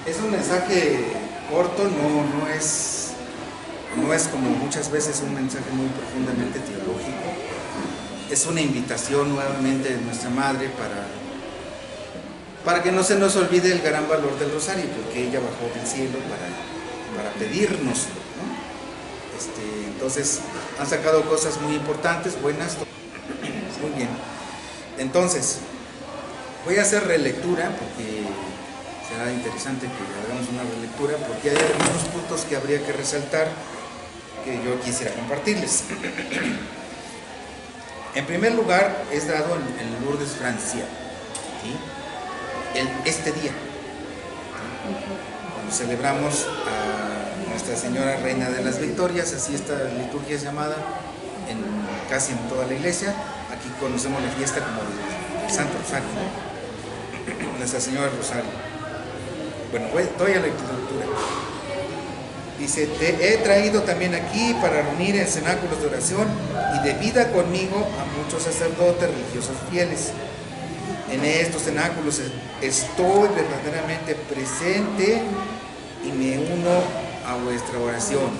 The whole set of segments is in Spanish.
Es un mensaje corto, no es como muchas veces un mensaje muy profundamente teológico. Es una invitación nuevamente de nuestra Madre para que no se nos olvide el gran valor del rosario, porque ella bajó del cielo para pedírnoslo, ¿no? Entonces han sacado cosas muy importantes, buenas. Muy bien. Entonces, voy a hacer relectura porque será interesante que hagamos una relectura, porque hay algunos puntos que habría que resaltar que yo quisiera compartirles. En primer lugar, es dado en Lourdes, Francia, ¿sí? Este día, ¿sí? Cuando celebramos a Nuestra Señora Reina de las Victorias, así esta liturgia es llamada casi en toda la iglesia. Aquí conocemos la fiesta como del Santo Rosario, ¿no? Nuestra Señora del Rosario. Bueno, doy a la lectura. Dice: te he traído también aquí para reunir en cenáculos de oración y de vida conmigo a muchos sacerdotes religiosos fieles. En estos cenáculos estoy verdaderamente presente y me uno a vuestra oración.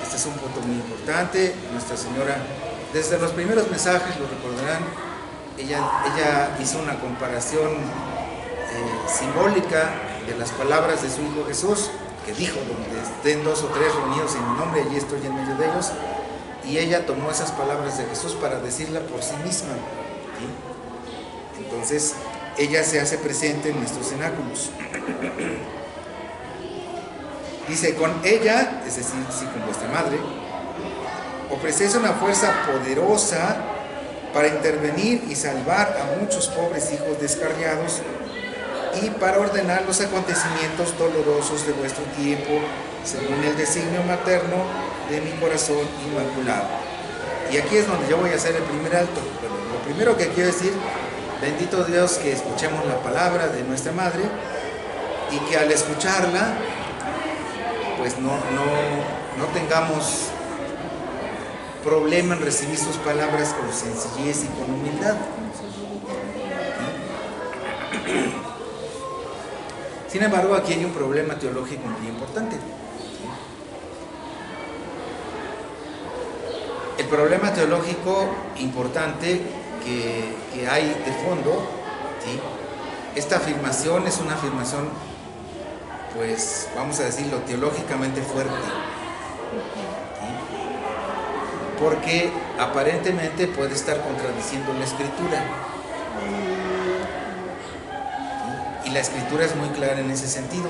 Este es un punto muy importante. Nuestra Señora, desde los primeros mensajes, lo recordarán, ella hizo una comparación simbólica de las palabras de su Hijo Jesús, que dijo: donde estén dos o tres reunidos en mi nombre, allí estoy en medio de ellos. Y ella tomó esas palabras de Jesús para decirla por sí misma, ¿sí? Entonces ella se hace presente en nuestros cenáculos. Dice: con ella, es decir, sí, con vuestra madre, ofrecéis una fuerza poderosa para intervenir y salvar a muchos pobres hijos descarriados y para ordenar los acontecimientos dolorosos de vuestro tiempo según el designio materno de mi corazón inmaculado. Y aquí es donde yo voy a hacer el primer alto. Pero lo primero que quiero decir: bendito Dios que escuchemos la palabra de nuestra Madre y que al escucharla pues no tengamos problema en recibir sus palabras con sencillez y con humildad. Sin embargo, aquí hay un problema teológico muy importante. El problema teológico importante que hay de fondo, ¿sí? Esta afirmación es una afirmación, pues vamos a decirlo, teológicamente fuerte, ¿sí? Porque aparentemente puede estar contradiciendo la Escritura, ¿sí? Y la Escritura es muy clara en ese sentido: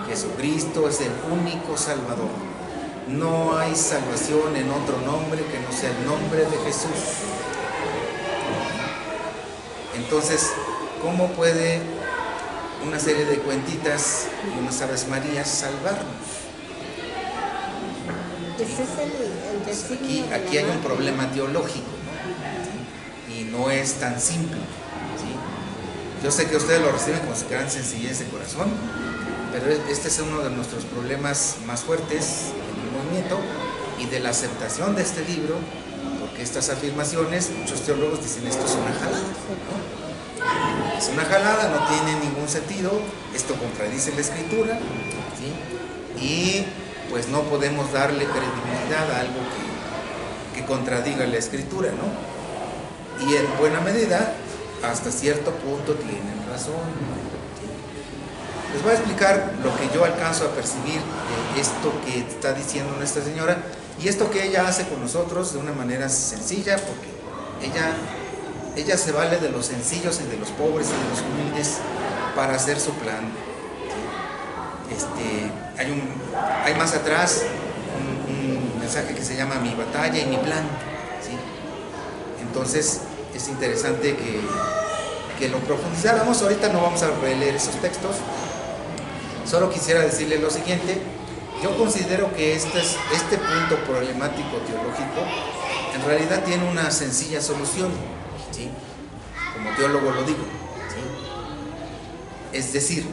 Jesucristo es el único Salvador. No hay salvación en otro nombre que no sea el nombre de Jesús. Entonces, ¿cómo puede una serie de cuentitas y unas Aves Marías salvarnos? Ese es el designio. Aquí hay un problema teológico, ¿sí? Y no es tan simple, ¿sí? Yo sé que ustedes lo reciben con gran sencillez de corazón, pero este es uno de nuestros problemas más fuertes en el movimiento y de la aceptación de este libro, porque estas afirmaciones, muchos teólogos dicen: esto es una jalada, ¿no? Es una jalada, no tiene ningún sentido, esto contradice la Escritura, ¿sí? Y pues no podemos darle credibilidad a algo que contradiga la Escritura, ¿no? Y en buena medida, hasta cierto punto tienen razón, ¿sí? Les voy a explicar lo que yo alcanzo a percibir de esto que está diciendo Nuestra Señora y esto que ella hace con nosotros de una manera sencilla, porque ella se vale de los sencillos y de los pobres y de los humildes para hacer su plan, ¿sí? Hay más atrás un mensaje que se llama Mi batalla y mi plan, ¿sí? Entonces es interesante que lo profundizáramos. Ahorita no vamos a releer esos textos. Solo quisiera decirle lo siguiente: yo considero que este punto problemático teológico en realidad tiene una sencilla solución, ¿sí? Como teólogo lo digo, ¿sí? Es decir,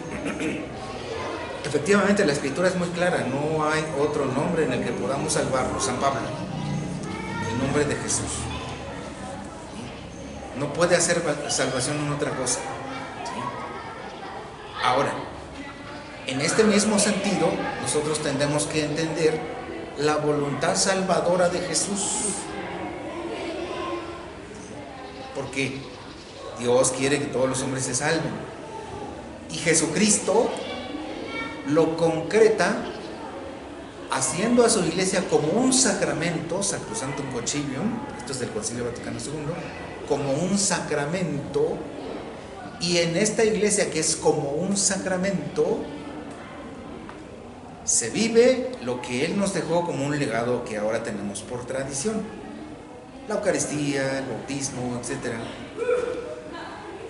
efectivamente la Escritura es muy clara: no hay otro nombre en el que podamos salvarnos. San Pablo, el nombre de Jesús, ¿sí? No puede hacer salvación en otra cosa, ¿sí? Ahora, En este mismo sentido, nosotros tendremos que entender la voluntad salvadora de Jesús. Porque Dios quiere que todos los hombres se salven. Y Jesucristo lo concreta haciendo a su iglesia como un sacramento, Sacrosanctum Concilium, esto es del Concilio Vaticano II, como un sacramento, y en esta iglesia que es como un sacramento, se vive lo que Él nos dejó como un legado que ahora tenemos por tradición. La Eucaristía, el bautismo, etc.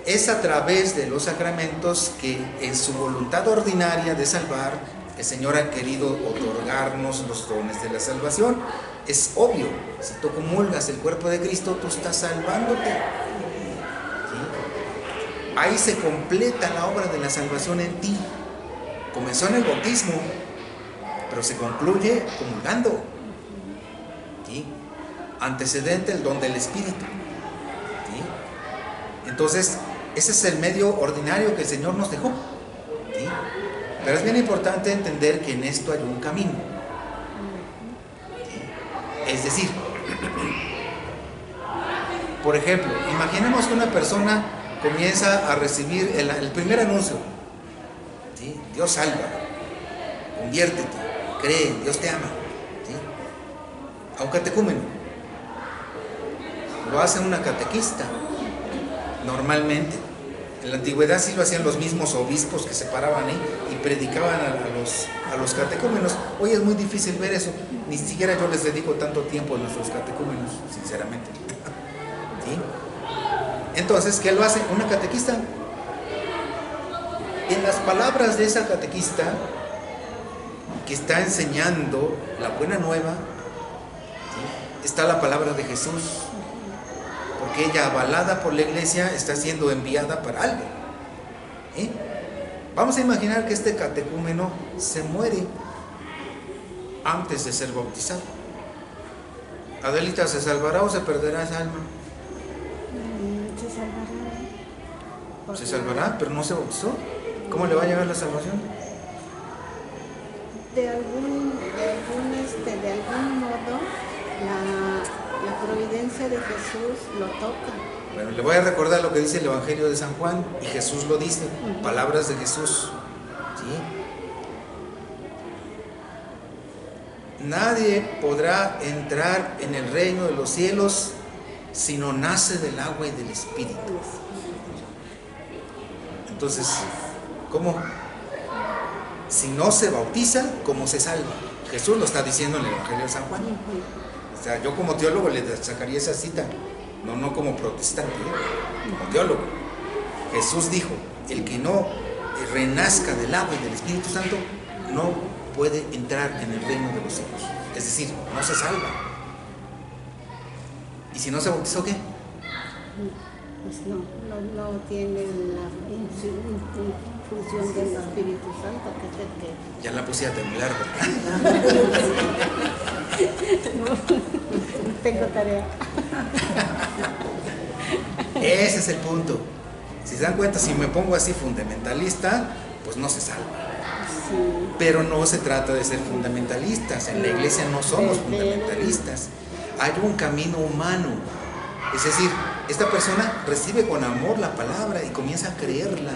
Es a través de los sacramentos que en su voluntad ordinaria de salvar, el Señor ha querido otorgarnos los dones de la salvación. Es obvio, si tú comulgas el cuerpo de Cristo, tú estás salvándote. ¿Sí? Ahí se completa la obra de la salvación en ti. Comenzó en el bautismo, pero se concluye comulgando. ¿Sí? Antecedente el don del Espíritu. ¿Sí? Entonces, ese es el medio ordinario que el Señor nos dejó. ¿Sí? Pero es bien importante entender que en esto hay un camino. ¿Sí? Es decir, por ejemplo, imaginemos que una persona comienza a recibir el primer anuncio. ¿Sí? Dios salva, conviértete, cree, Dios te ama. ¿Sí? A un catecúmeno. Lo hace una catequista, normalmente. En la antigüedad sí lo hacían los mismos obispos que se paraban ahí y predicaban a los catecúmenos. Hoy es muy difícil ver eso, ni siquiera yo les dedico tanto tiempo a nuestros catecúmenos, sinceramente. ¿Sí? Entonces, ¿qué lo hace? Una catequista. En las palabras de esa catequista, que está enseñando la buena nueva, ¿sí?, está la palabra de Jesús. Porque ella, avalada por la iglesia, está siendo enviada para algo. ¿Eh? Vamos a imaginar que este catecúmeno se muere antes de ser bautizado. Adelita, ¿se salvará o se perderá esa alma? Se salvará. Se salvará, pero no se bautizó. ¿Cómo le va a llegar la salvación? De algún modo, la providencia de Jesús lo toca. Bueno, le voy a recordar lo que dice el Evangelio de San Juan, y Jesús lo dice, palabras de Jesús. ¿Sí? Nadie podrá entrar en el reino de los cielos si no nace del agua y del Espíritu. Entonces, ¿cómo? Si no se bautiza, ¿cómo se salva? Jesús lo está diciendo en el Evangelio de San Juan. O sea, yo como teólogo le sacaría esa cita, no como protestante, como teólogo. Jesús dijo, el que no renazca del agua y del Espíritu Santo no puede entrar en el reino de los cielos. Es decir, no se salva. ¿Y si no se bautizó, qué? Pues no tiene la infusión del Espíritu Santo, que es el que... Ya la puse a temblar, ¿verdad? No tengo tarea. Ese es el punto. Si se dan cuenta, si me pongo así fundamentalista, pues no se salva. Sí. Pero no se trata de ser fundamentalistas. En la iglesia no somos fundamentalistas. Hay un camino humano. Es decir, esta persona recibe con amor la palabra y comienza a creerla.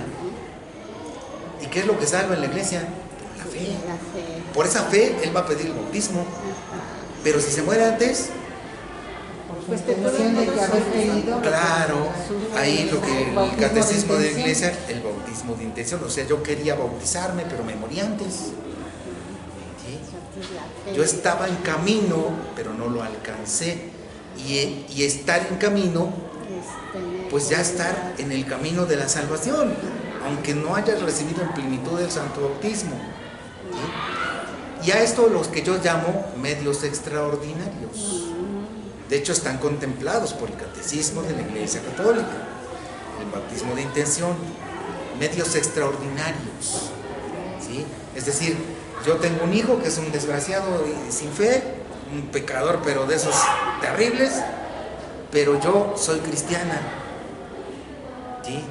¿Y qué es lo que salva en la iglesia? La fe. Por esa fe, él va a pedir el bautismo. Pero si se muere antes, pues te tiene que haber pedido. Claro, ahí lo que el catecismo de la iglesia, el bautismo de intención. O sea, yo quería bautizarme, pero me morí antes. ¿Sí? Yo estaba en camino, pero no lo alcancé. Y estar en camino, pues ya estar en el camino de la salvación, aunque no hayas recibido en plenitud el santo bautismo. ¿Sí? Y a esto los que yo llamo medios extraordinarios. De hecho, están contemplados por el catecismo de la Iglesia Católica, el bautismo de intención, medios extraordinarios. ¿Sí? Es decir, yo tengo un hijo que es un desgraciado y sin fe, un pecador, pero de esos terribles, pero yo soy cristiana. ¿Sí?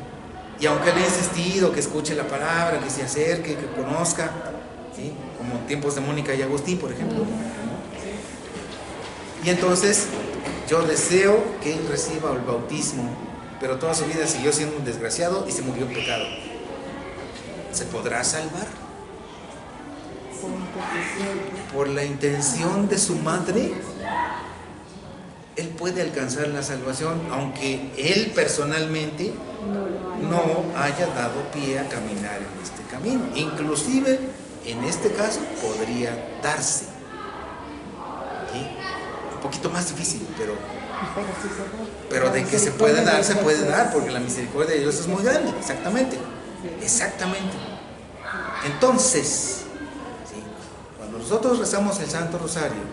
Y aunque le he insistido que escuche la palabra, que se acerque, que conozca, ¿sí? Como tiempos de Mónica y Agustín, por ejemplo. Y entonces yo deseo que él reciba el bautismo, pero toda su vida siguió siendo un desgraciado y se murió en pecado. ¿Se podrá salvar? Por la intención de su madre, él puede alcanzar la salvación, aunque él personalmente no haya dado pie a caminar en este camino. Inclusive, en este caso, podría darse. ¿Sí? Un poquito más difícil, pero de que se puede dar, porque la misericordia de Dios es muy grande. Exactamente. Entonces, ¿sí? Cuando nosotros rezamos el Santo Rosario,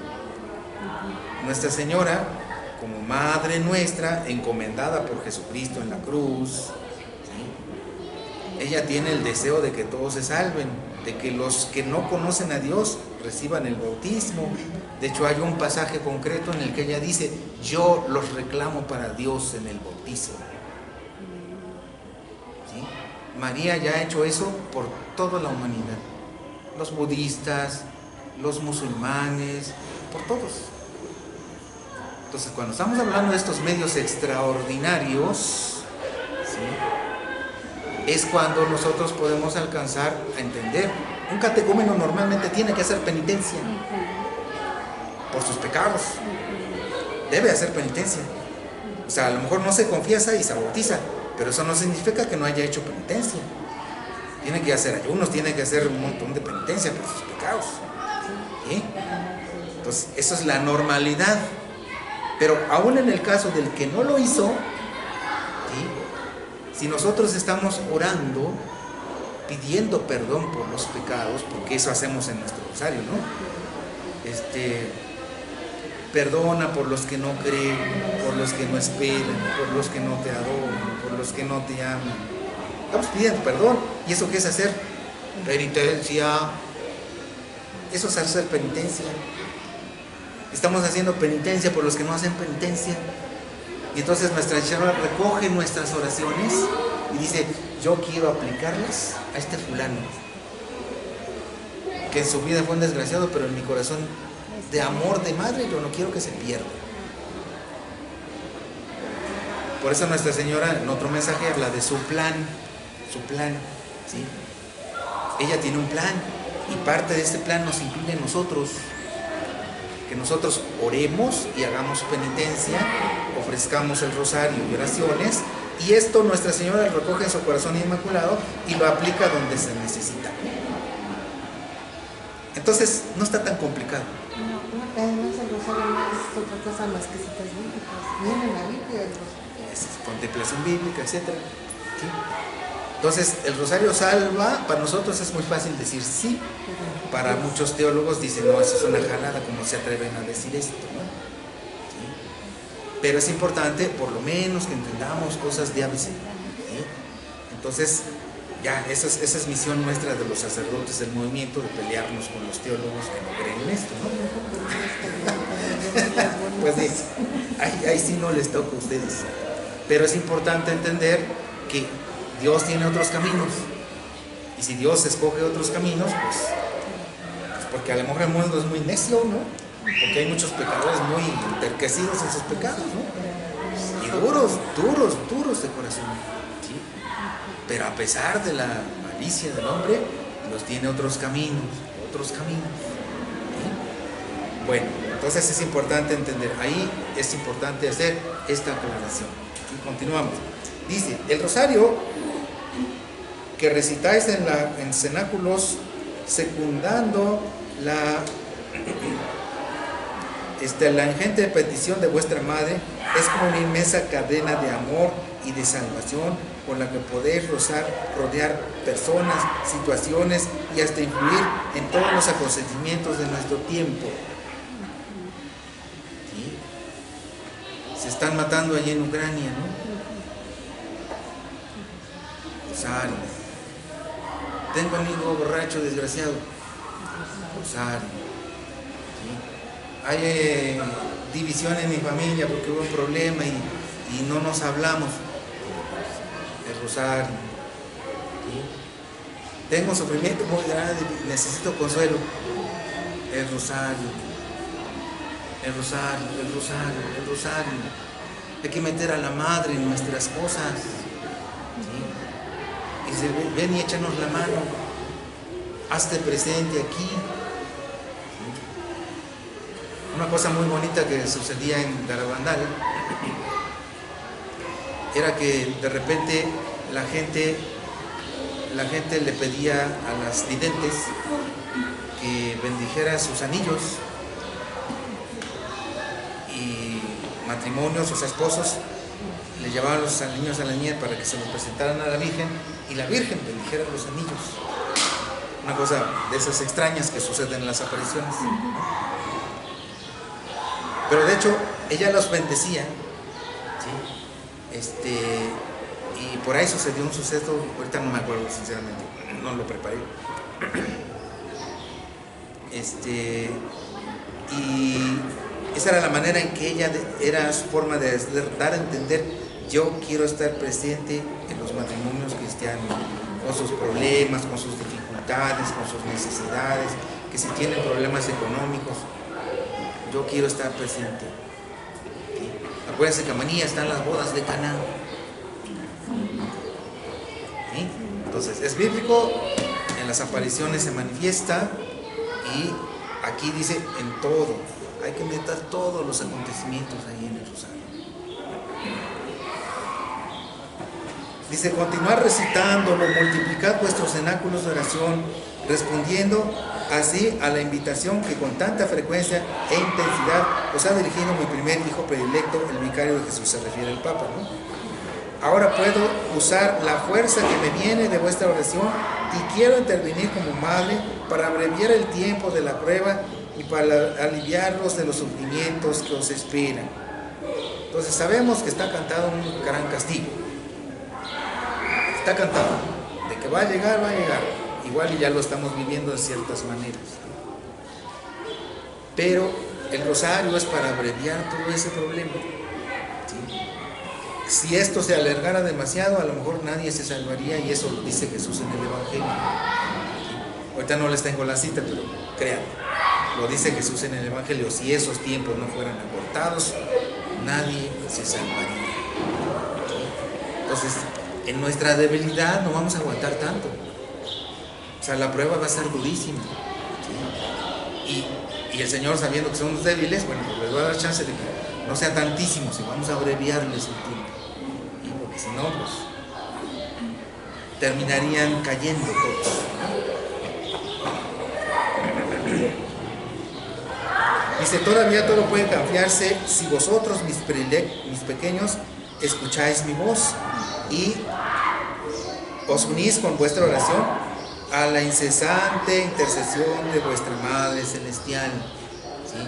Nuestra Señora, como Madre nuestra, encomendada por Jesucristo en la cruz, ¿sí? Ella tiene el deseo de que todos se salven, de que los que no conocen a Dios reciban el bautismo. De hecho, hay un pasaje concreto en el que ella dice: yo los reclamo para Dios en el bautismo. ¿Sí? María ya ha hecho eso por toda la humanidad, los budistas, los musulmanes, por todos. Entonces, cuando estamos hablando de estos medios extraordinarios, ¿sí? Es cuando nosotros podemos alcanzar a entender. Un catecúmeno normalmente tiene que hacer penitencia por sus pecados. Debe hacer penitencia. O sea, a lo mejor no se confiesa y se bautiza, pero eso no significa que no haya hecho penitencia. Tiene que hacer ayunos, tiene que hacer un montón de penitencia por sus pecados. ¿Sí? Entonces, eso es la normalidad. Pero aún en el caso del que no lo hizo, ¿sí? Si nosotros estamos orando, pidiendo perdón por los pecados, porque eso hacemos en nuestro rosario, ¿no? Perdona por los que no creen, por los que no esperan, por los que no te adoran, por los que no te aman. Estamos pidiendo perdón. ¿Y eso qué es hacer? Penitencia. Eso es hacer penitencia. Estamos haciendo penitencia por los que no hacen penitencia. Y entonces Nuestra Señora recoge nuestras oraciones y dice: yo quiero aplicarlas a este fulano, que en su vida fue un desgraciado, pero en mi corazón de amor de madre yo no quiero que se pierda. Por eso Nuestra Señora en otro mensaje habla de su plan, ¿sí? Ella tiene un plan, y parte de este plan nos incluye a nosotros. Que nosotros oremos y hagamos penitencia, ofrezcamos el rosario y oraciones, y esto Nuestra Señora lo recoge en su corazón inmaculado y lo aplica donde se necesita. Entonces, no está tan complicado. No, además el rosario no es otra cosa más que citas bíblicas. Viene en la Biblia el rosario. Es contemplación bíblica, etc. ¿Sí? Entonces, el rosario salva. Para nosotros es muy fácil decir sí. Para muchos teólogos dicen: no, eso es una jalada, ¿cómo se atreven a decir esto? ¿No? ¿Sí? Pero es importante, por lo menos, que entendamos cosas de ABC. ¿Sí? Entonces, ya, esa es misión nuestra de los sacerdotes del movimiento, de pelearnos con los teólogos que no creen en esto, ¿no? Pues sí, ahí sí no les toca a ustedes. Pero es importante entender que Dios tiene otros caminos. Y si Dios escoge otros caminos, pues porque a lo mejor el mundo es muy necio, ¿no? Porque hay muchos pecadores muy enterquecidos en sus pecados, ¿no? Y duros de corazón, ¿sí? Pero a pesar de la malicia del hombre, Dios tiene otros caminos, ¿sí? Bueno, entonces es importante entender, ahí es importante hacer esta aclaración. Y continuamos. Dice: el rosario que recitáis en cenáculos, secundando la ingente petición de vuestra madre, es como una inmensa cadena de amor y de salvación con la que podéis rodear personas, situaciones y hasta influir en todos los acontecimientos de nuestro tiempo. ¿Sí? Se están matando allí en Ucrania, ¿no? Rosario. Tengo un hijo borracho, desgraciado. Rosario. ¿Sí? Hay división en mi familia porque hubo un problema y no nos hablamos. El rosario. Tengo un sufrimiento muy grande, necesito consuelo. El rosario, el rosario, el rosario, el rosario. Hay que meter a la madre en nuestras cosas. ¿Sí? Y dice, ven y échanos la mano. Hazte presente aquí. Una cosa muy bonita que sucedía en Garabandal era que de repente la gente le pedía a las videntes que bendijera sus anillos y matrimonios, sus esposos le llevaban los niños a la niña para que se los presentaran a la Virgen y la Virgen bendijera los anillos. Una cosa de esas extrañas que suceden en las apariciones. Pero de hecho ella los bendecía, ¿sí? Y por ahí sucedió un suceso, ahorita no me acuerdo sinceramente, no lo preparé. Y esa era la manera en que ella, era su forma de dar a entender, yo quiero estar presente en los matrimonios cristianos, con sus problemas, con sus dificultades, con sus necesidades, que si tienen problemas económicos, yo quiero estar presente. ¿Sí? Acuérdense que mañana están las bodas de Caná. ¿Sí? Entonces, es bíblico, en las apariciones se manifiesta y aquí dice en todo. Hay que meter todos los acontecimientos ahí en el rosario. Dice, continuar recitándolo, multiplicad vuestros cenáculos de oración, respondiendo así a la invitación que con tanta frecuencia e intensidad os ha dirigido mi primer hijo predilecto, el vicario de Jesús, se refiere al Papa, ¿no? Ahora puedo usar la fuerza que me viene de vuestra oración y quiero intervenir como madre para abreviar el tiempo de la prueba y para aliviarlos de los sufrimientos que os esperan. Entonces sabemos que está cantado un gran castigo. Está cantado. De que va a llegar, va a llegar. Igual y ya lo estamos viviendo de ciertas maneras. Pero el rosario es para abreviar todo ese problema. ¿Sí? Si esto se alargara demasiado, a lo mejor nadie se salvaría, y eso lo dice Jesús en el Evangelio. ¿Sí? Ahorita no les tengo la cita, pero créanme, lo dice Jesús en el Evangelio. Si esos tiempos no fueran acortados, nadie se salvaría. ¿Sí? Entonces, en nuestra debilidad no vamos a aguantar tanto. O sea, la prueba va a ser durísima. ¿Sí? Y el Señor, sabiendo que somos débiles, bueno, pues les va a dar chance de que no sea tantísimos y vamos a abreviarles el tiempo. ¿Sí? Porque si no, pues terminarían cayendo todos. Dice, todavía todo puede cambiarse si vosotros, mis pequeños, escucháis mi voz y os unís con vuestra oración a la incesante intercesión de vuestra Madre Celestial. ¿Sí?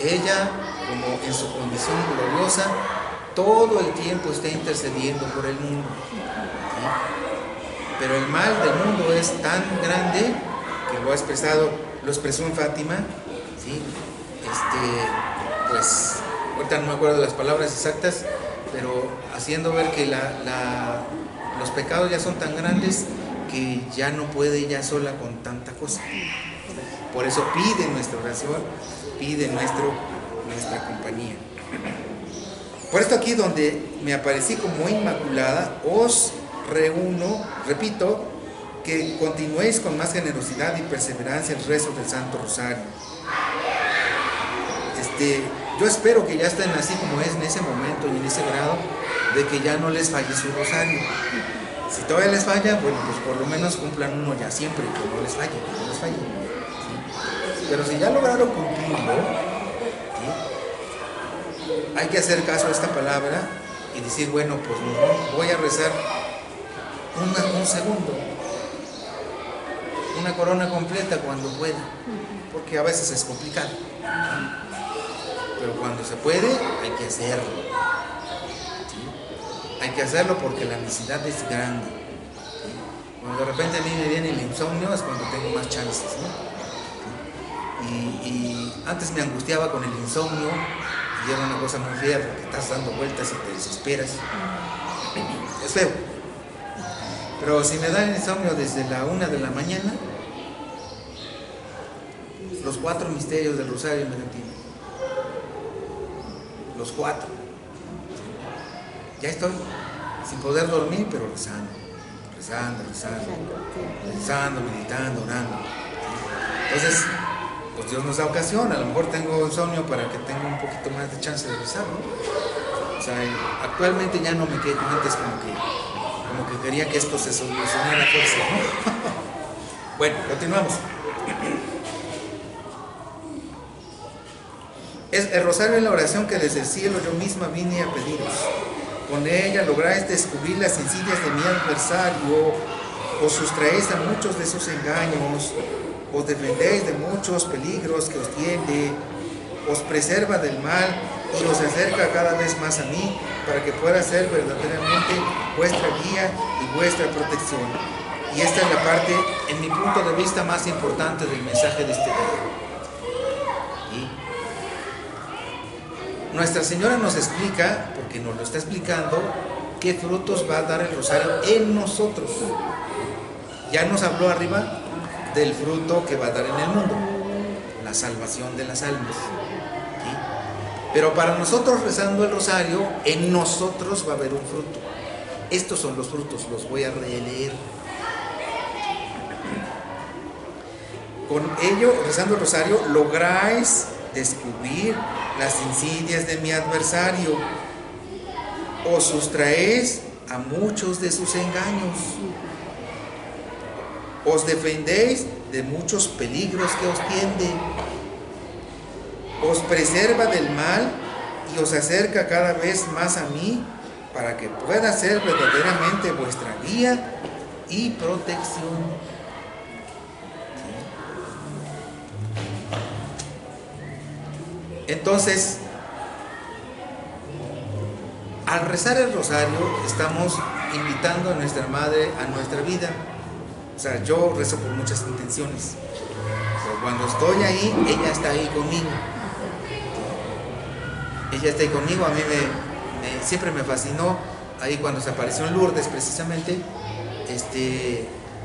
Ella, como en su condición gloriosa, todo el tiempo está intercediendo por el mundo. ¿Sí? Pero el mal del mundo es tan grande que lo expresó en Fátima. ¿Sí? Pues ahorita no me acuerdo de las palabras exactas, pero haciendo ver que los pecados ya son tan grandes que ya no puede ella sola con tanta cosa. Por eso pide nuestra oración, pide nuestra compañía. Por esto aquí donde me aparecí como Inmaculada, os reúno, repito, que continuéis con más generosidad y perseverancia el rezo del Santo Rosario. Yo espero que ya estén así como es en ese momento y en ese grado de que ya no les falle su rosario. Si todavía les falla, bueno, pues por lo menos cumplan uno ya siempre, que no les falle, que no les falle. ¿Sí? Pero si ya lograron cumplirlo, ¿sí? Hay que hacer caso a esta palabra y decir, bueno, pues no, voy a rezar un segundo, una corona completa cuando pueda, porque a veces es complicado. Pero cuando se puede, hay que hacerlo. ¿Sí? Hay que hacerlo porque la necesidad es grande. ¿Sí? Cuando de repente a mí me viene el insomnio es cuando tengo más chances, ¿no? ¿Sí? Y antes me angustiaba con el insomnio y era una cosa muy fea porque estás dando vueltas y te desesperas. Es feo. Pero si me dan insomnio desde la 1 de la mañana, los 4 misterios del rosario me dan tiempo. Los 4. Ya estoy sin poder dormir, pero rezando, meditando, orando. Entonces, pues Dios nos da ocasión. A lo mejor tengo insomnio para que tenga un poquito más de chance de rezar, ¿no? O sea, actualmente ya no me quedo antes como que quería que esto se solucionara a fuerza, ¿no? Bueno, continuamos. El rosario es la oración que desde el cielo yo misma vine a pediros. Con ella lográis descubrir las insidias de mi adversario, os sustraéis a muchos de sus engaños, os defendéis de muchos peligros que os tiende, os preserva del mal y os acerca cada vez más a mí para que pueda ser verdaderamente vuestra guía y vuestra protección. Y esta es la parte, en mi punto de vista, más importante del mensaje de este día. Nuestra Señora nos explica, porque nos lo está explicando, qué frutos va a dar el rosario en nosotros. Ya nos habló arriba del fruto que va a dar en el mundo, la salvación de las almas. ¿Sí? Pero para nosotros rezando el rosario, en nosotros va a haber un fruto. Estos son los frutos, los voy a releer. Con ello, rezando el rosario, lográis descubrir las insidias de mi adversario, os sustraéis a muchos de sus engaños, os defendéis de muchos peligros que os tienden, os preserva del mal y os acerca cada vez más a mí para que pueda ser verdaderamente vuestra guía y protección. Entonces, al rezar el rosario, estamos invitando a nuestra madre a nuestra vida. O sea, yo rezo por muchas intenciones, pero cuando estoy ahí, ella está ahí conmigo. Ella está ahí conmigo. A mí siempre me fascinó, ahí cuando se apareció en Lourdes, precisamente,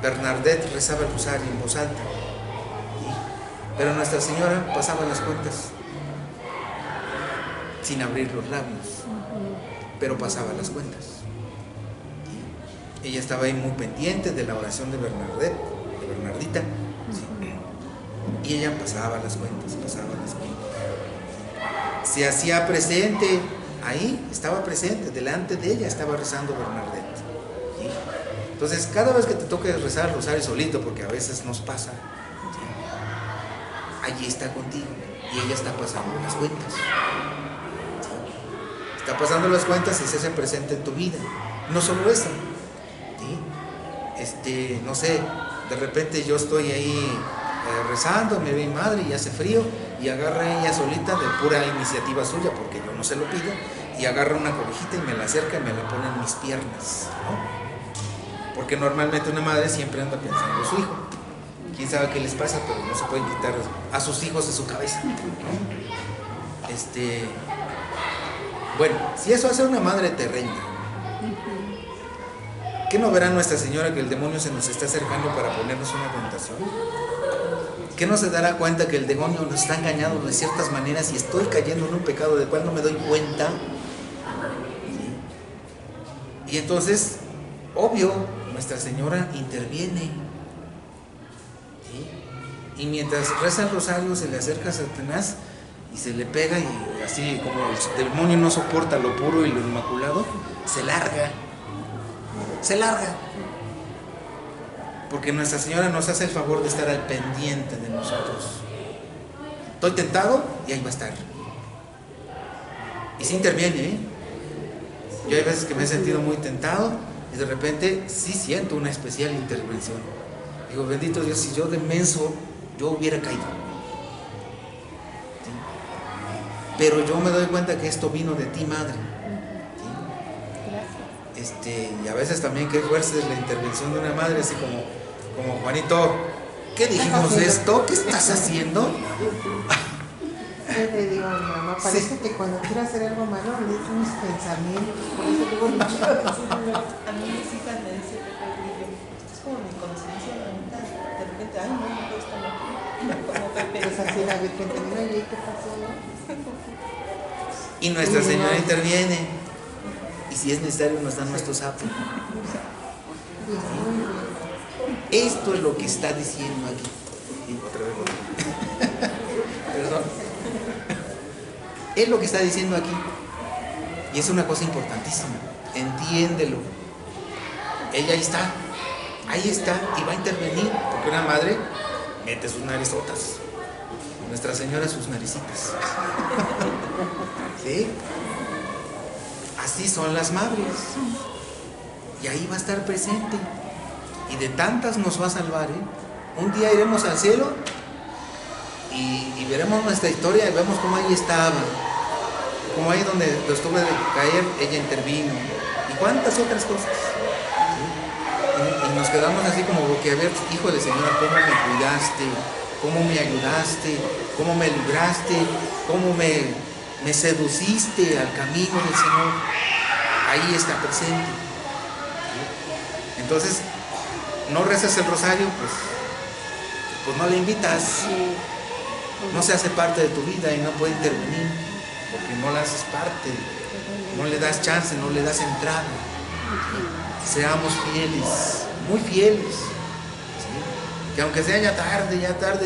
Bernadette rezaba el rosario en voz alta. Pero Nuestra Señora pasaba las cuentas, sin abrir los labios, pero pasaba las cuentas. Ella estaba ahí muy pendiente de la oración de Bernadette, de Bernardita, ¿sí? Y ella pasaba las cuentas. Se hacía presente, ahí estaba presente, delante de ella estaba rezando Bernadette, ¿sí? Entonces, cada vez que te toque rezar el rosario solito, porque a veces nos pasa, ¿sí? Allí está contigo y ella está pasando las cuentas. Está pasando las cuentas y se hace presente en tu vida. No solo eso, ¿sí? No sé, de repente yo estoy ahí rezando, me ve mi madre y hace frío, y agarra ella solita, de pura iniciativa suya, porque yo no se lo pido, y agarra una cobijita y me la acerca y me la pone en mis piernas, ¿no? Porque normalmente una madre siempre anda pensando en su hijo. Quién sabe qué les pasa, pero no se pueden quitar a sus hijos de su cabeza, ¿no? Bueno, si eso hace una madre terrena, ¿qué no verá Nuestra Señora que el demonio se nos está acercando para ponernos una tentación? ¿Qué no se dará cuenta que el demonio nos está engañando de ciertas maneras y estoy cayendo en un pecado del cual no me doy cuenta? ¿Sí? Y entonces, obvio, Nuestra Señora interviene. ¿Sí? Y mientras reza el rosario se le acerca a Satanás y se le pega, y así como el demonio no soporta lo puro y lo inmaculado, se larga. Porque Nuestra Señora nos hace el favor de estar al pendiente de nosotros. Estoy tentado y ahí va a estar. Y sí interviene, ¿eh? Yo hay veces que me he sentido muy tentado y de repente sí siento una especial intervención. Digo, bendito Dios, si yo de menso yo hubiera caído. ¿Sí? Pero yo me doy cuenta que esto vino de ti, madre. Y a veces también qué fuerza es la intervención de una madre, así como Juanito, ¿qué dijimos de esto? ¿Qué estás haciendo? Yo le digo a mi mamá, parece que cuando quiero hacer algo malo le digo mis pensamientos, por eso digo mucho. A mí mis hijas me decían como mi conciencia lenta, de repente, ay, no, no puedo estar aquí. Como Pepe. Pues así la Virgen terminó y ¿qué pasó? ¿No? Y Nuestra Y Señora no. interviene. Y si es necesario nos da nuestro sapo. Pues muy bien. Esto es lo que está diciendo aquí. Y otra vez. Perdón. Es lo que está diciendo aquí. Y es una cosa importantísima. Entiéndelo. Ella ahí está y va a intervenir. Porque una madre mete sus narizotas. Nuestra Señora sus naricitas. ¿Sí? Así son las madres. Y ahí va a estar presente. Y de tantas nos va a salvar, ¿eh? Un día iremos al cielo y veremos nuestra historia y vemos cómo ahí estaba. Como ahí donde estuve de caer, ella intervino. Y cuántas otras cosas. ¿Sí? Y nos quedamos así como boquiabiertos. Híjole, Señora, ¿cómo me cuidaste? ¿Cómo me ayudaste? ¿Cómo me libraste? ¿Cómo me seduciste al camino del Señor? Ahí está presente. ¿Sí? Entonces, no rezas el rosario, pues no le invitas. No se hace parte de tu vida y no puede intervenir, porque no la haces parte, no le das chance, no le das entrada. Seamos fieles, muy fieles. ¿Sí? Que aunque sea ya tarde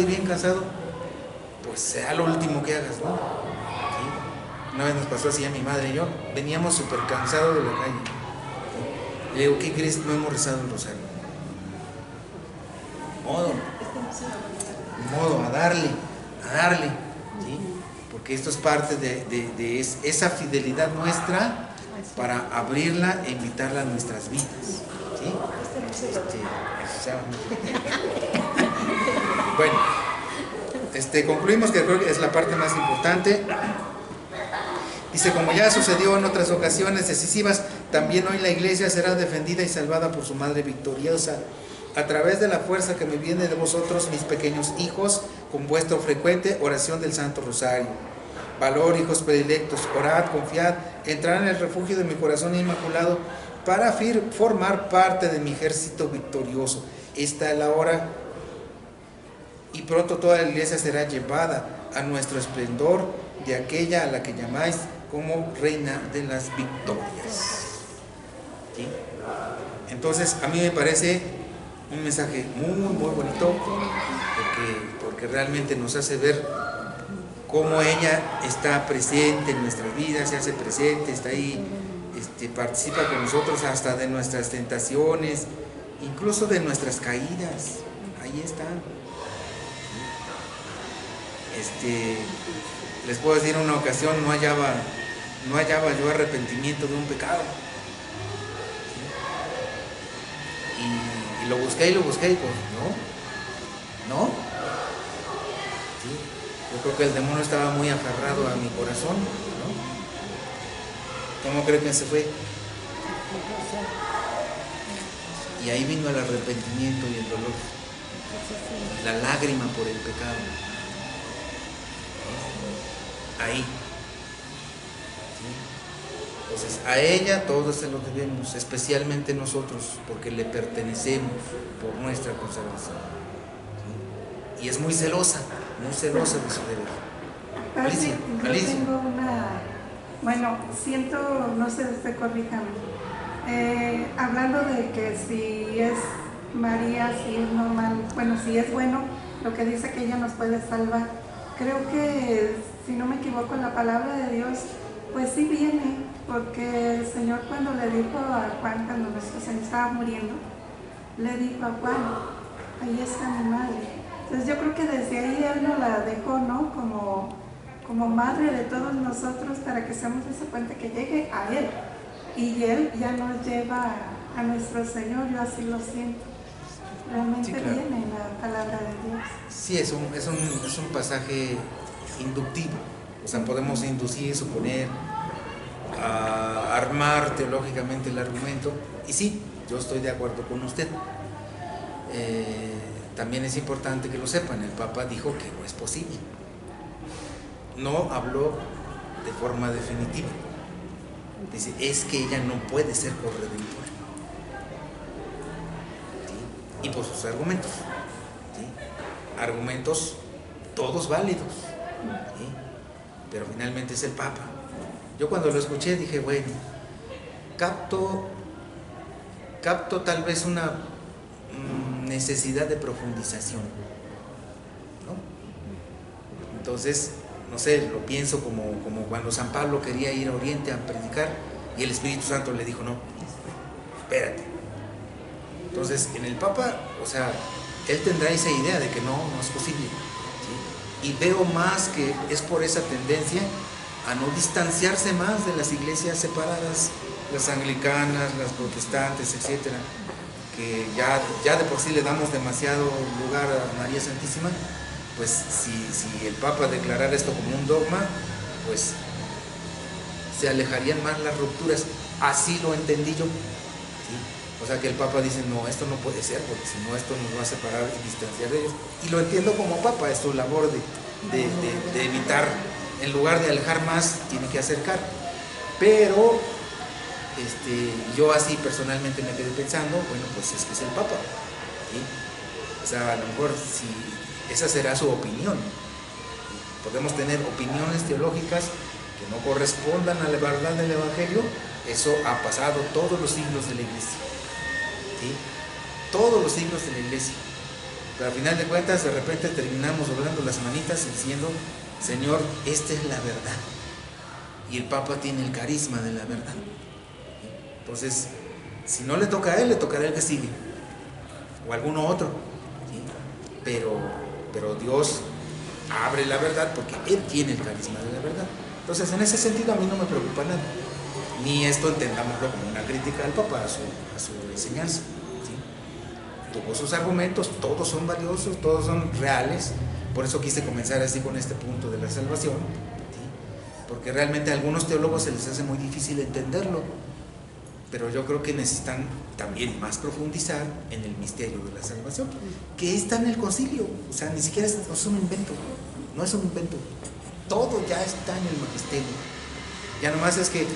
y bien cansado, pues sea lo último que hagas, ¿no? ¿Sí? Una vez nos pasó así a mi madre y yo, veníamos súper cansados de la calle. ¿Sí? Le digo, ¿qué crees? No hemos rezado el rosario. Modo, a darle, ¿sí? Porque esto es parte de esa fidelidad nuestra para abrirla e invitarla a nuestras vidas, ¿sí? Bueno, concluimos que creo que es la parte más importante. Dice, como ya sucedió en otras ocasiones decisivas, también hoy la iglesia será defendida y salvada por su Madre victoriosa, a través de la fuerza que me viene de vosotros, mis pequeños hijos, con vuestra frecuente oración del Santo Rosario. Valor, hijos predilectos, orad, confiad, entrad en el refugio de mi corazón inmaculado, para formar parte de mi ejército victorioso. Esta es la hora, y pronto toda la iglesia será llevada a nuestro esplendor, de aquella a la que llamáis como Reina de las Victorias. ¿Sí? Entonces, a mí me parece un mensaje muy bonito, porque realmente nos hace ver cómo ella está presente en nuestras vidas, se hace presente, está ahí, participa con nosotros hasta de nuestras tentaciones, incluso de nuestras caídas. Ahí está. Les puedo decir, una ocasión no hallaba yo arrepentimiento de un pecado. Y lo busqué y pues no. ¿Sí? Yo creo que el demonio estaba muy aferrado a mi corazón, ¿no? ¿Cómo creo que se fue? Y ahí vino el arrepentimiento y el dolor, la lágrima por el pecado. Ahí. ¿Sí? Entonces, a ella todos se lo debemos, especialmente nosotros, porque le pertenecemos por nuestra consagración. ¿Sí? Y es muy celosa de su deber. Alicia, yo tengo bueno, siento, no sé, usted corríjame, hablando de que si es María, si es normal, bueno, si es bueno, lo que dice que ella nos puede salvar, creo que, si no me equivoco, la palabra de Dios, pues sí viene, porque el Señor cuando le dijo a Juan, cuando nuestro Señor estaba muriendo, le dijo a Juan, ahí está mi madre. Entonces yo creo que desde ahí Él nos la dejó, ¿no? Como madre de todos nosotros, para que seamos ese puente que llegue a Él. Y Él ya nos lleva a nuestro Señor, yo así lo siento. Realmente sí, claro. Viene la palabra de Dios. Sí, es un pasaje inductivo. O sea, podemos inducir, suponer, armar teológicamente el argumento. Y sí, yo estoy de acuerdo con usted. También es importante que lo sepan, el Papa dijo que no es posible. No habló de forma definitiva. Dice, es que ella no puede ser corredentora. ¿Sí? y por sus argumentos, ¿sí? Argumentos todos válidos, ¿sí? Pero finalmente es el Papa. Yo cuando lo escuché dije, bueno, capto tal vez una necesidad de profundización, ¿no? Entonces, no sé, lo pienso como cuando San Pablo quería ir a Oriente a predicar y el Espíritu Santo le dijo, no, espérate. Entonces, en el Papa, o sea, él tendrá esa idea de que no es posible, ¿sí? Y veo más que es por esa tendencia a no distanciarse más de las iglesias separadas, las anglicanas, las protestantes, etcétera, que ya de por sí le damos demasiado lugar a María Santísima. Pues si el Papa declarara esto como un dogma, pues se alejarían más las rupturas. Así lo entendí yo, ¿sí? O sea que el Papa dice, no, esto no puede ser, porque si no esto nos va a separar y distanciar de ellos. Y lo entiendo como Papa, es su labor de evitar, en lugar de alejar más, tiene que acercar. Pero yo así personalmente me quedé pensando, bueno, pues es que es el Papa, ¿sí? O sea, a lo mejor si esa será su opinión, ¿sí? Podemos tener opiniones teológicas que no correspondan a la verdad del Evangelio. Eso ha pasado todos los siglos de la Iglesia, ¿sí? Todos los siglos de la Iglesia. Pero al final de cuentas, de repente terminamos doblando las manitas diciendo, Señor, esta es la verdad. Y el Papa tiene el carisma de la verdad. Entonces, si no le toca a él, le tocará el que sigue, o alguno otro, ¿sí? Pero Dios abre la verdad porque Él tiene el carisma de la verdad. Entonces, en ese sentido, a mí no me preocupa nada. Ni esto entendámoslo como una crítica al Papa, a su enseñanza, ¿sí? Tuvo sus argumentos, todos son valiosos, todos son reales. Por eso quise comenzar así con este punto de la salvación, ¿sí? Porque realmente a algunos teólogos se les hace muy difícil entenderlo. Pero yo creo que necesitan también más profundizar en el misterio de la salvación, que está en el concilio. O sea, ni siquiera es un invento, no es un invento. Todo ya está en el magisterio. Ya nomás es que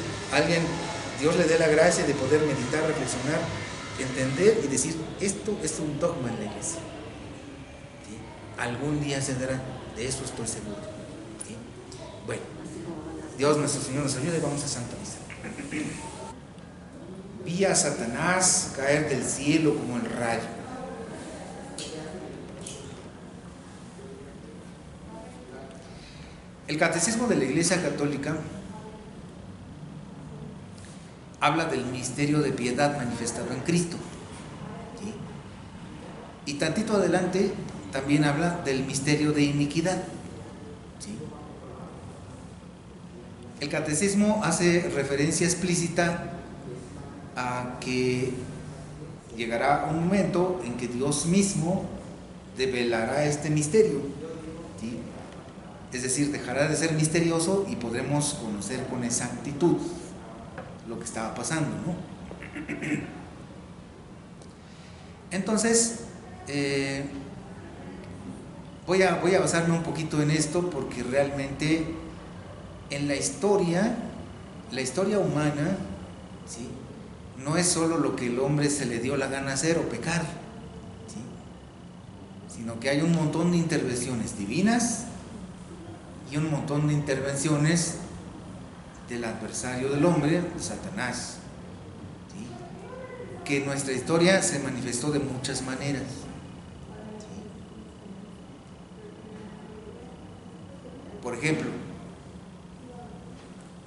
Dios le dé la gracia de poder meditar, reflexionar, entender y decir, esto es un dogma en la iglesia, ¿sí? Algún día se dará, de eso estoy seguro, ¿sí? Bueno, Dios nuestro Señor nos ayude y vamos a Santa Misa. Vi a Satanás caer del cielo como el rayo. El Catecismo de la Iglesia Católica habla del misterio de piedad manifestado en Cristo, ¿sí? Y tantito adelante también habla del misterio de iniquidad, ¿sí? El Catecismo hace referencia explícita a que llegará un momento en que Dios mismo develará este misterio, ¿sí? Es decir, dejará de ser misterioso y podremos conocer con exactitud lo que estaba pasando, ¿no? Entonces, voy a basarme un poquito en esto porque realmente en la historia humana, ¿sí?, no es solo lo que el hombre se le dio la gana hacer o pecar, ¿sí?, sino que hay un montón de intervenciones divinas y un montón de intervenciones del adversario del hombre, Satanás, ¿sí?, que en nuestra historia se manifestó de muchas maneras, ¿sí? Por ejemplo,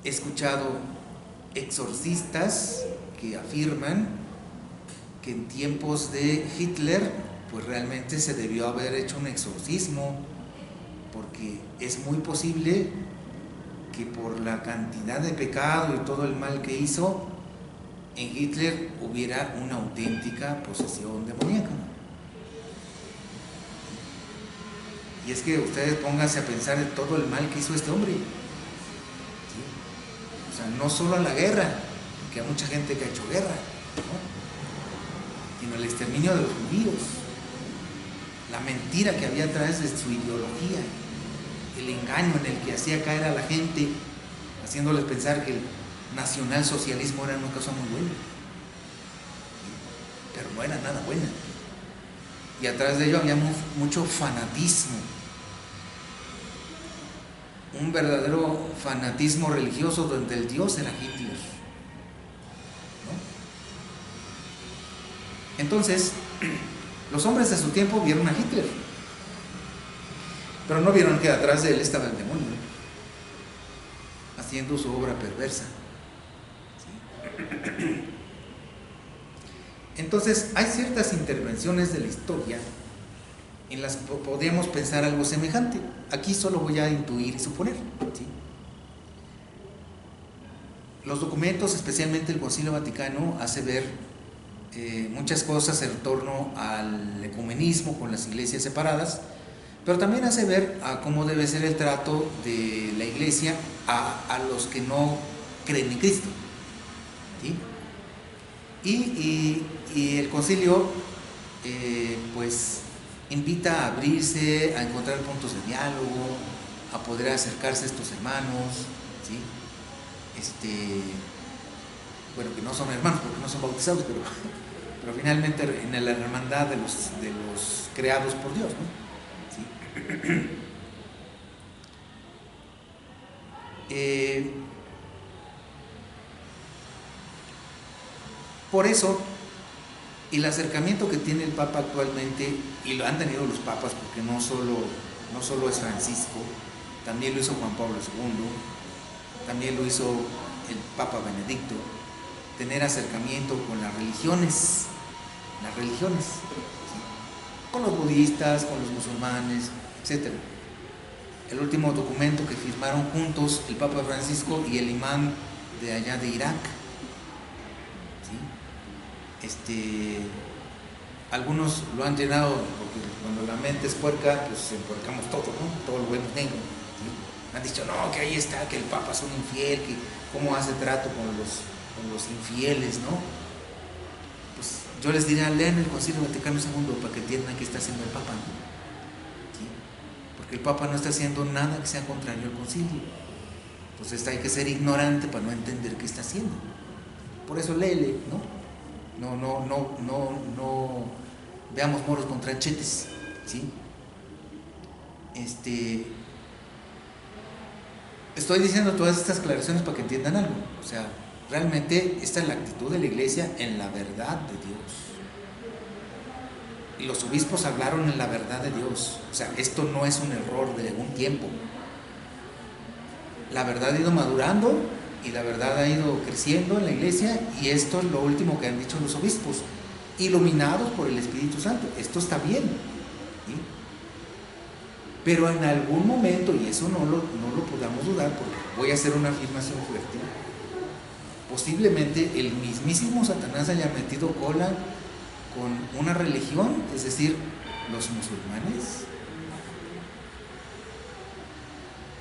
he escuchado exorcistas que afirman que en tiempos de Hitler pues realmente se debió haber hecho un exorcismo, porque es muy posible que por la cantidad de pecado y todo el mal que hizo, en Hitler hubiera una auténtica posesión demoníaca. Y es que ustedes pónganse a pensar en todo el mal que hizo este hombre, ¿sí? O sea, no solo en la guerra, que hay mucha gente que ha hecho guerra, ¿no?, sino el exterminio de los judíos, la mentira que había atrás de su ideología, el engaño en el que hacía caer a la gente, haciéndoles pensar que el nacionalsocialismo era una cosa muy buena, pero no era nada buena. y atrás de ello había mucho fanatismo, un verdadero fanatismo religioso donde el dios era Hitler, ¿no? Entonces, los hombres de su tiempo vieron a Hitler, pero no vieron que atrás de él estaba el demonio, haciendo su obra perversa. ¿Sí? Entonces, hay ciertas intervenciones de la historia en las que podríamos pensar algo semejante. Aquí solo voy a intuir y suponer, ¿sí? Los documentos, especialmente el Concilio Vaticano, hace ver muchas cosas en torno al ecumenismo con las iglesias separadas, pero también hace ver a cómo debe ser el trato de la iglesia a los que no creen en Cristo, ¿sí? Y el concilio pues invita a abrirse, a encontrar puntos de diálogo, a poder acercarse a estos hermanos, ¿sí? Bueno, que no son hermanos porque no son bautizados, pero finalmente en la hermandad de los creados por Dios, ¿no? ¿Sí? Por eso, el acercamiento que tiene el Papa actualmente, y lo han tenido los papas, porque no solo es Francisco, también lo hizo Juan Pablo II, también lo hizo el Papa Benedicto, tener acercamiento con las religiones, ¿sí? Con los budistas, con los musulmanes, etc. El último documento que firmaron juntos el Papa Francisco y el imán de allá de Irak, algunos lo han llenado, porque cuando la mente es puerca, pues empuercamos todo, ¿no? Todo lo vemos negro, ¿sí? Han dicho, no, que ahí está, que el Papa es un infiel, que cómo hace trato con los infieles, ¿no? Pues yo les diría, lean el Concilio Vaticano II para que entiendan qué está haciendo el Papa, ¿no? ¿Sí? Porque el Papa no está haciendo nada que sea contrario al concilio. Entonces hay que ser ignorante para no entender qué está haciendo. Por eso léele, ¿no? No veamos moros con tranchetes, ¿sí? Estoy diciendo todas estas aclaraciones para que entiendan algo. O sea, realmente esta es la actitud de la iglesia en la verdad de Dios. Y los obispos hablaron en la verdad de Dios. O sea, esto no es un error de algún tiempo. La verdad ha ido madurando y la verdad ha ido creciendo en la iglesia, y esto es lo último que han dicho los obispos, iluminados por el Espíritu Santo. Esto está bien, ¿sí? Pero en algún momento, y eso no lo podamos dudar, porque voy a hacer una afirmación fuerte, posiblemente el mismísimo Satanás haya metido cola con una religión, es decir, los musulmanes,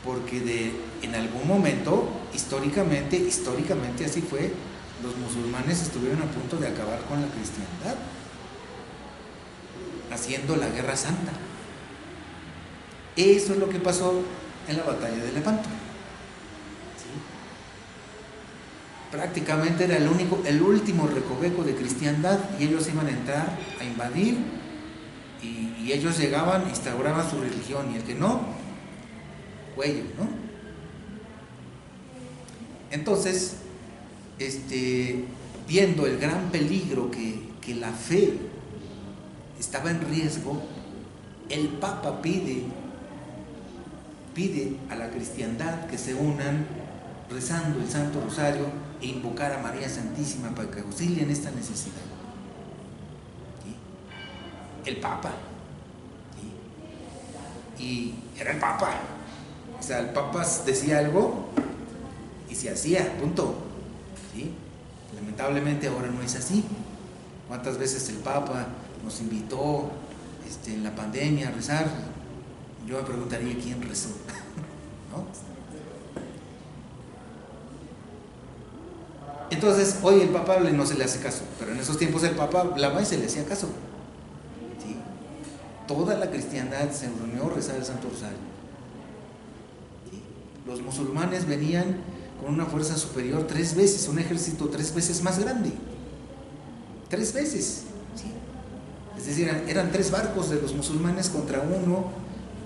porque en algún momento, históricamente así fue, los musulmanes estuvieron a punto de acabar con la cristiandad, haciendo la guerra santa. Eso es lo que pasó en la batalla de Lepanto, ¿sí? Prácticamente era el último recoveco de cristiandad, y ellos iban a entrar a invadir, y ellos llegaban, instauraban su religión, y el que no, cuello, ¿no? Entonces, viendo el gran peligro que la fe estaba en riesgo, el Papa pide a la cristiandad que se unan rezando el Santo Rosario e invocar a María Santísima para que auxilien esta necesidad, ¿sí? El Papa, ¿sí? Y era el Papa. O sea, el Papa decía algo y se hacía, punto, ¿sí? Lamentablemente ahora no es así. ¿Cuántas veces el Papa nos invitó en la pandemia a rezar? Yo me preguntaría quién rezó, ¿no? Entonces, hoy el Papa no se le hace caso, pero en esos tiempos el Papa hablaba y se le hacía caso, ¿sí? Toda la cristiandad se reunió a rezar el Santo Rosario. Los musulmanes venían con una fuerza superior 3 veces, un ejército 3 veces más grande. 3 veces, ¿sí? Es decir, eran 3 barcos de los musulmanes contra uno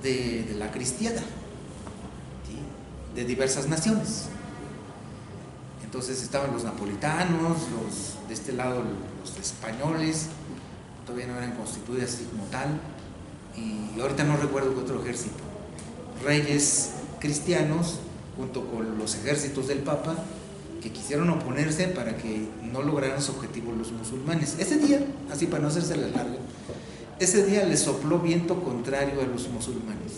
de la cristiada, ¿sí? De diversas naciones. Entonces estaban los napolitanos, los de este lado los españoles, todavía no eran constituidas así como tal, y ahorita no recuerdo qué otro ejército. Reyes cristianos junto con los ejércitos del Papa, que quisieron oponerse para que no lograran su objetivo los musulmanes. Ese día, así para no hacerse la larga, ese día les sopló viento contrario a los musulmanes.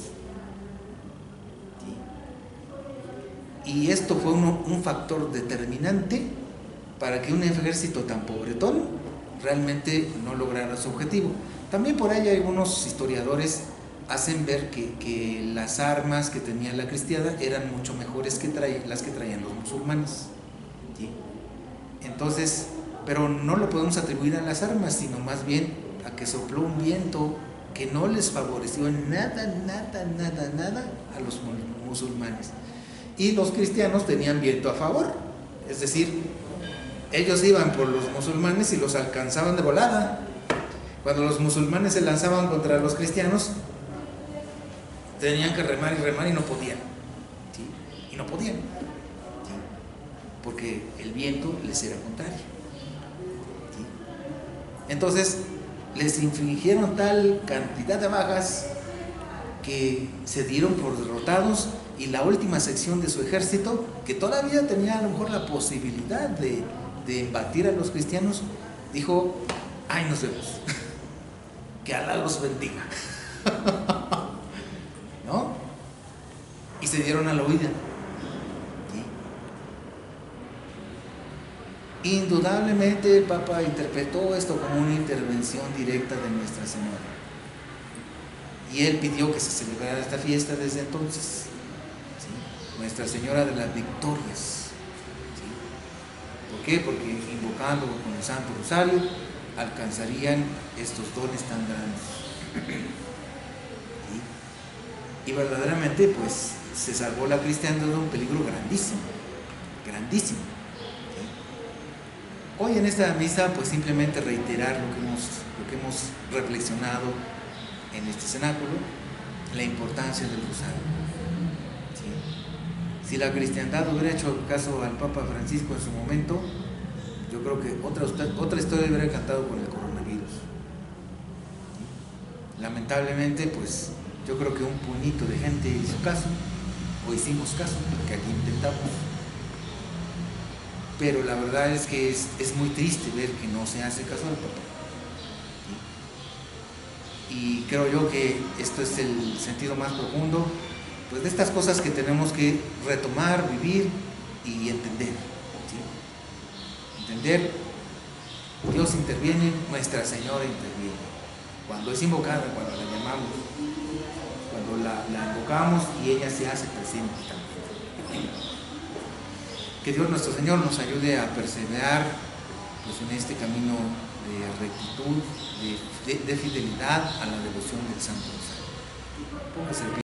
¿Sí? Y esto fue un factor determinante para que un ejército tan pobretón realmente no lograra su objetivo. También por ahí algunos historiadores hacen ver que las armas que tenía la cristiada eran mucho mejores que las que traían los musulmanes. ¿Sí? Entonces, pero no lo podemos atribuir a las armas, sino más bien a que sopló un viento que no les favoreció nada a los musulmanes. Y los cristianos tenían viento a favor, es decir, ellos iban por los musulmanes y los alcanzaban de volada. Cuando los musulmanes se lanzaban contra los cristianos, tenían que remar y no podían. ¿Sí? Y no podían. ¿Sí? Porque el viento les era contrario. ¿Sí? Entonces, les infligieron tal cantidad de bajas que se dieron por derrotados, y la última sección de su ejército, que todavía tenía a lo mejor la posibilidad de embatir a los cristianos, dijo: ¡ay, nos vemos! Que Alá los bendiga. ¿No? Y se dieron a la huida. ¿Sí? Indudablemente el Papa interpretó esto como una intervención directa de Nuestra Señora, y él pidió que se celebrara esta fiesta desde entonces. ¿Sí? Nuestra Señora de las Victorias. ¿Sí? ¿Por qué? Porque invocando con el Santo Rosario alcanzarían estos dones tan grandes. ¿Sí? Y verdaderamente pues se salvó la cristiandad de un peligro grandísimo, grandísimo. ¿Sí? Hoy en esta misa pues simplemente reiterar lo que hemos reflexionado en este cenáculo, la importancia del rosario. ¿Sí? Si la cristiandad hubiera hecho caso al Papa Francisco en su momento, yo creo que otra historia hubiera cantado con el coronavirus. ¿Sí? Lamentablemente, pues yo creo que un puñito de gente hizo caso, o hicimos caso, que aquí intentamos. Pero la verdad es que es muy triste ver que no se hace caso al Papa. ¿Sí? Y creo yo que esto es el sentido más profundo, pues, de estas cosas que tenemos que retomar, vivir y entender. Entender, Dios interviene, Nuestra Señora interviene. Cuando es invocada, cuando la llamamos, cuando la invocamos, y ella se hace presente también. Que Dios nuestro Señor nos ayude a perseverar pues en este camino de rectitud, de fidelidad a la devoción del Santo Rosario. Póngase